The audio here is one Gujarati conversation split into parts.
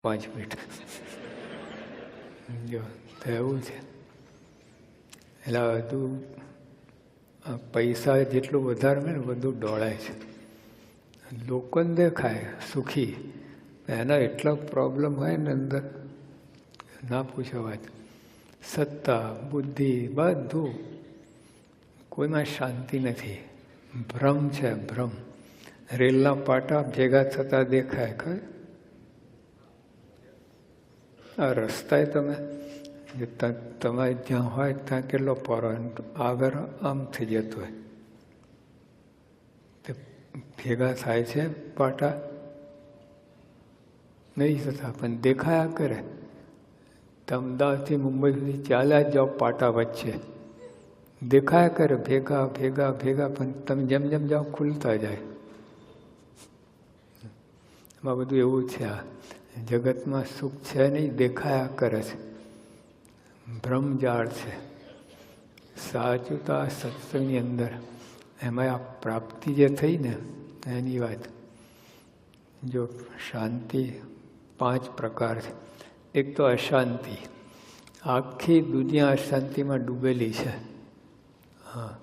5 મિનિટ જો તો એવું છે. એટલે બધું પૈસા જેટલું વધારે ને બધું દોડાય છે. લોકોને દેખાય સુખી, એના એટલો પ્રોબ્લેમ હોય ને અંદર ના પૂછો વાત. સત્તા, બુદ્ધિ, બધું કોઈમાં શાંતિ નથી. ભ્રમ છે, ભ્રમ. રેલના પાટા ભેગા થતા દેખાય ખરે. આ રસ્તા તમે તમારે જ્યાં હોય ત્યાં કેટલો પારો આગળ આમ થઈ જતો હોય, તે ભેગા થાય છે પાટા નહીં થતા, પણ દેખાયા કરે. અમદાવાદથી મુંબઈ સુધી ચાલ્યા જ જાઓ પાટા વચ્ચે, દેખાયા કરે ભેગા ભેગા ભેગા, પણ તમે જેમ જેમ જાઓ ખુલતા જાય. એમાં બધું એવું છે. આ જગતમાં સુખ છે નહીં, દેખાયા કરે છે, ભ્રમજાળ છે. સાચું તો આ સત્સંગની અંદર એમાં આ પ્રાપ્તિ જે થઈ ને એની વાત. જો શાંતિ 5 પ્રકાર છે. એક તો અશાંતિ, આખી દુનિયા અશાંતિમાં ડૂબેલી છે. હા,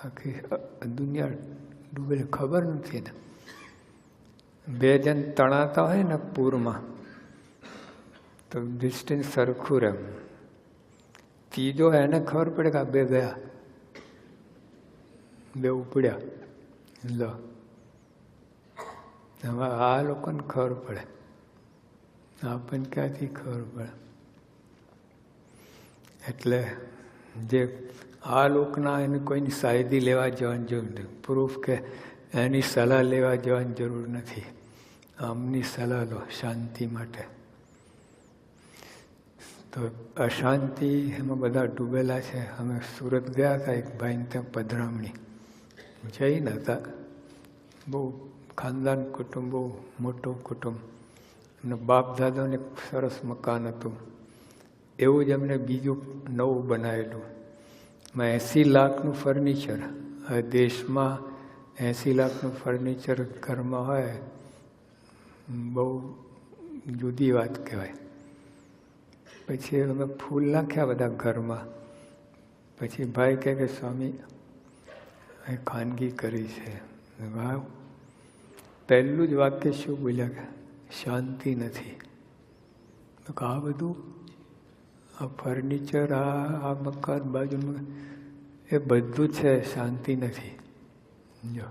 આખી દુનિયા ડૂબેલી, ખબર નથી ને. 2 જણ તણાતા હોય ને પૂરમાં તો ડિસ્ટન્સ સરખું રહે. ત્રીજો એને ખબર પડે કે આ 2 ગયા, 2 ઉપડ્યા. લો, હવે આ લોકોને ખબર પડે, આપણને ક્યાંથી ખબર પડે? એટલે જે આ લોકના એને કોઈની સાયદી લેવા જવાની જરૂર નથી. પ્રૂફ કે એની સલાહ લેવા જવાની જરૂર નથી. આમની સલાહ લો શાંતિ માટે. તો અશાંતિ એમાં બધા ડૂબેલા છે. અમે સુરત ગયા હતા, એક ભાઈને ત્યાં પધરામણી જઈને હતા. બહુ ખાનદાન કુટુંબ, બહુ મોટું કુટુંબ. એમને બાપ દાદાને સરસ મકાન હતું. એવું જ એમને બીજું નવું બનાવેલું. એમાં 80 લાખનું ફર્નિચર. હવે દેશમાં 80 લાખનું ફર્નિચર ઘરમાં હોય, બહુ જુદી વાત કહેવાય. પછી અમે ફૂલ નાખ્યા બધા ઘરમાં. પછી ભાઈ કહે કે સ્વામી એ ખાનગી કરી છે. વાહ! પહેલું જ વાક્ય શું બોલ્યા કે શાંતિ નથી. આ બધું આ ફર્નિચર, આ મકાન બાજુમાં, એ બધું છે, શાંતિ નથી. જો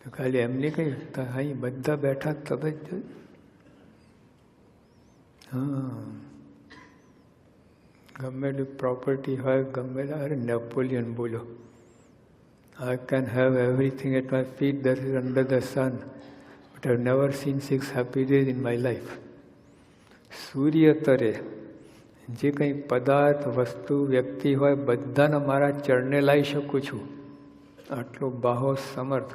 તો ખાલી એમને કહ્યું તો અહીં બધા બેઠા તબ જ. હા, ગમે એટલી પ્રોપર્ટી હોય, ગમે અરે નેપોલિયન બોલો, I can have everything at my feet that is under the sun, but I have never seen 6 happy days in my life. સૂર્ય તરે, જે કંઈ પદાર્થ, વસ્તુ, વ્યક્તિ હોય, બધાને મારા ચરણે લાવી શકું છું. આટલો બાહો સમર્થ,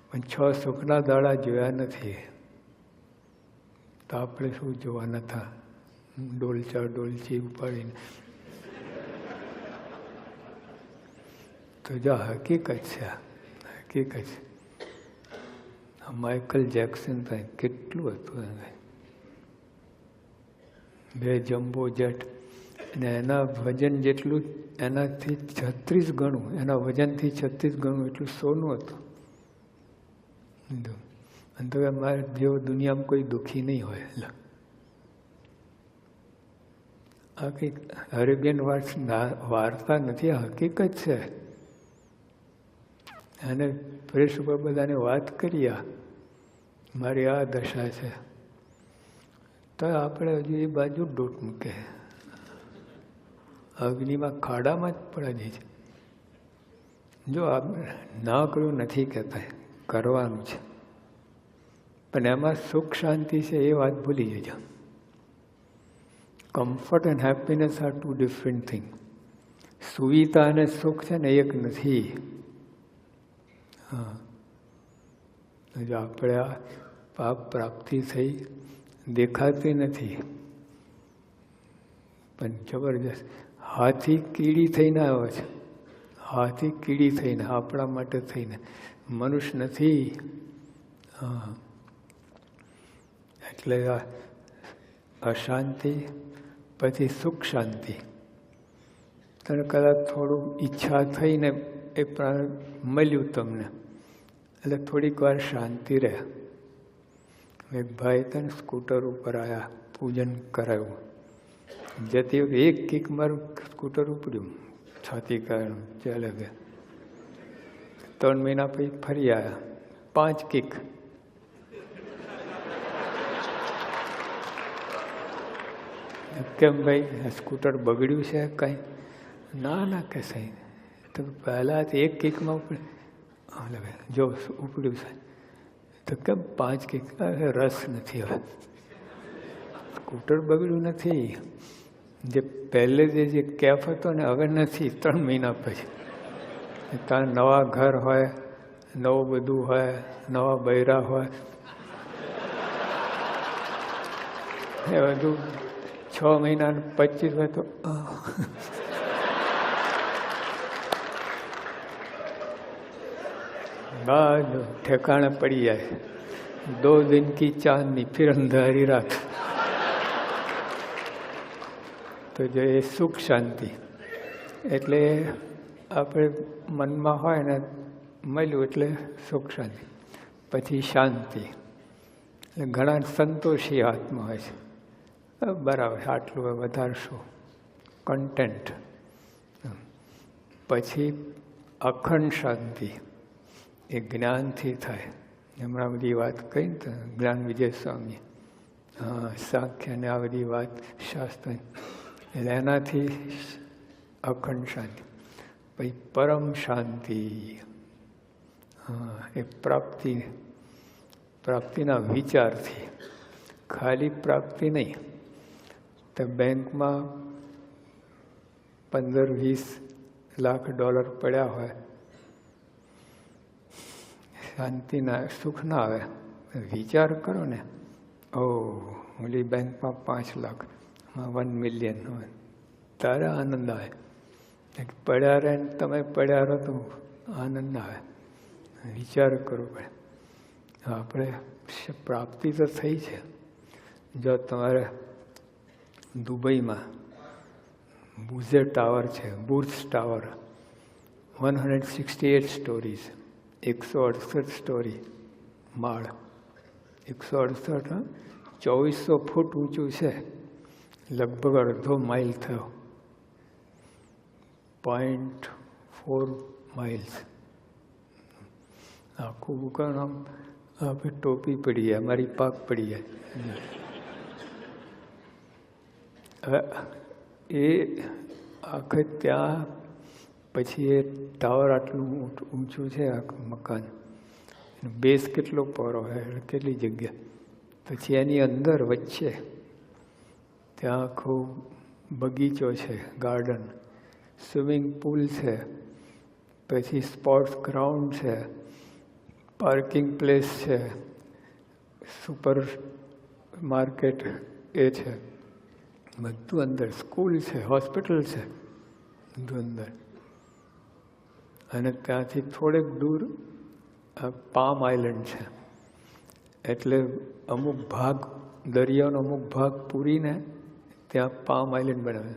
પણ 6 સુખના દાડા જોયા નથી. તો આપણે શું જોવાના હતા? ડોલચા ડોલચી ઉપાડીને. તો જો હકીકત છે, હકીકત છે. માઇકલ જેક્સન થાય કેટલું હતું એને, 2 જમ્બો જેટ, અને એના વજન જેટલું, એનાથી 36 ગણું, એના વજનથી 36 ગણું એટલું સોનું હતું. અને તો મારે જેવો દુનિયામાં કોઈ દુઃખી નહીં હોય. આ કંઈક અરેબિયન વાર્તા નથી, આ હકીકત છે. અને પ્રેસ ઉપર બધાને વાત કરી, મારી આ દશા છે, તો આપણે હજુ એ બાજુ ડોટ મૂકે, અગ્નિમાં ખાડામાં જ પડી છે. જો આપણે ના કર્યું નથી કહેતા, કરવાનું છે, પણ એમાં સુખ શાંતિ છે એ વાત ભૂલી જજો. Comfort and happiness are 2 different thing. સુવિધા અને સુખ છે ને એક નથી. હા, જો આપણે આ પાપ પ્રાપ્તિ થઈ દેખાતી નથી, પણ જબરજસ્ત હાથી કીડી થઈને આવે છે. હાથી કીડી થઈને, આપણા માટે થઈને, મનુષ્ય નથી. હા, એટલે અશાંતિ, પછી સુખ શાંતિ. તને કદાચ થોડું ઈચ્છા થઈને એ પ્રાણ મળ્યું તમને, એટલે થોડીક વાર શાંતિ રહે. એક ભાઈ તને સ્કૂટર ઉપર આવ્યા, પૂજન કરાવ્યું, જતી વખતે એક કિક મારું સ્કૂટર ઉપડ્યું, છાતી કારણ ચાલે ગયા. 3 મહિના પછી ફરી આવ્યા, 5 કિક. કેમ ભાઈ સ્કૂટર બગડ્યું છે કંઈ? ના કે સહી તો પહેલાં એક કિકમાં ઉપડે. જો ઉપડ્યું છે તો કેમ 5 કિક? રસ નથી હવે, સ્કૂટર બગડ્યું નથી. જે પહેલે જે કેફ હતો ને હવે નથી. 3 મહિના પછી ત્યાં નવા ઘર હોય, નવું બધું હોય, નવા બૈરા હોય, એ બધું 6 મહિના 25 હોય તો બાજુ ઠેકાણે પડી જાય. 2 દિન કી ચાંદની ફિર અંધારી રાત. તો જો એ સુખ શાંતિ એટલે આપણે મનમાં હોય ને મળ્યું એટલે સુખ શાંતિ. પછી શાંતિ એટલે ઘણા સંતોષી આત્મા હોય છે. બરાબર, આટલું વધારશું, કન્ટેન્ટ. પછી અખંડ શાંતિ એ જ્ઞાનથી થાય. હમણાં બધી વાત કહી ને જ્ઞાન વિજય સ્વામી, સાખ્ય ને આ બધી વાત શાસ્ત્ર, એટલે એનાથી અખંડ શાંતિ. પછી પરમ શાંતિ, એ પ્રાપ્તિના વિચારથી, ખાલી પ્રાપ્તિ નહીં. તો બેંકમાં $15-20 લાખ પડ્યા હોય, શાંતિ ના, સુખ ના આવે. વિચાર કરો ને, ઓલી બેંકમાં 5 લાખ, 1 મિલિયન હોય, તારે આનંદ આવે. પડ્યા રહે ને તમે પડ્યા રહો તો આનંદ ના આવે. વિચાર કરવો પડે. આપણે પ્રાપ્તિ તો થઈ છે. જો તમારે દુબઈમાં બુર્જ ટાવર છે, બુર્જ ટાવર, 168 સ્ટોરીઝ, 168 સ્ટોરી માળ, 168, 2400 ફૂટ ઊંચું છે, લગભગ અડધો માઇલ થયો, 0.4 માઇલ્સ. આખું દુકાન આમ આપણે ટોપી પડી જાય, અમારી પાક પડી જાય. એ આખે ત્યાં પછી એ ટાવર આટલું ઊંચું છે, આખું મકાન, બેઝ કેટલો પહોળો હોય, કેટલી જગ્યા. પછી એની અંદર વચ્ચે ત્યાં આખો બગીચો છે, ગાર્ડન, સ્વિમિંગ પુલ છે, પછી સ્પોર્ટ્સ ગ્રાઉન્ડ છે, પાર્કિંગ પ્લેસ છે, સુપર માર્કેટ એ છે, બધું અંદર. સ્કૂલ છે, હોસ્પિટલ છે, બધું અંદર. અને ત્યાંથી થોડેક દૂર પામ આઇલેન્ડ છે. એટલે અમુક ભાગ, દરિયાનો અમુક ભાગ પૂરીને ત્યાં પામ આઇલેન્ડ બનાવે.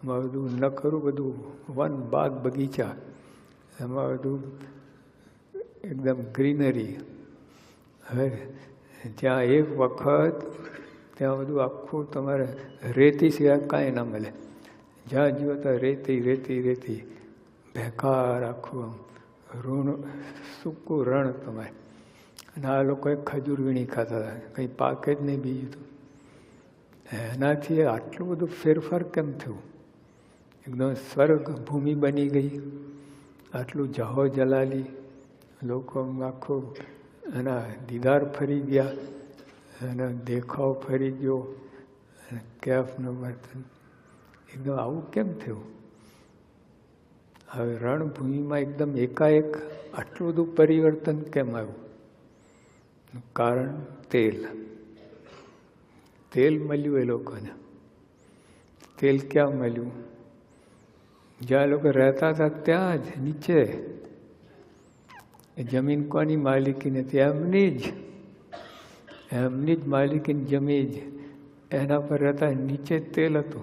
એમાં બધું નખરું, બધું વન, બાગ, બગીચા, એમાં બધું એકદમ ગ્રીનરી. હવે ત્યાં એક વખત ત્યાં બધું આખું તમારે રેતી સિવાય કાંઈ ના મળે. જ્યાં જુઓ તો રેતી, રેતી, રેતી, બેકાર આખું આમ ઋણ, સૂકું રણ તમારે. અને આ લોકોએ ખજૂર વીણી ખાતા હતા, કંઈ પાકે જ નહીં બીજું તો. એનાથી આટલું બધું ફેરફાર કેમ થયું? એકદમ સ્વર્ગ ભૂમિ બની ગઈ. આટલું જાહો જલાલી, લોકો આખું એના દીદાર ફરી ગયા, એનો દેખાવ ફરી ગયો, કેફનું વર્તન એકદમ આવું કેમ થયું? હવે રણભૂમિમાં એકદમ એકાએક આટલું બધું પરિવર્તન કેમ આવ્યું? કારણ તેલ. તેલ મળ્યું એ લોકોને. તેલ ક્યાં મળ્યું? જ્યાં લોકો રહેતા હતા ત્યાં જ નીચે. એ જમીન કોની માલિકી નથી? એમની જ. એમની જ માલિકીની જમીન જ એના પર હતા, નીચે તેલ હતું.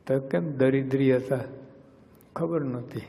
તો કેમ દરિદ્રી હતા ખબર નહોતી.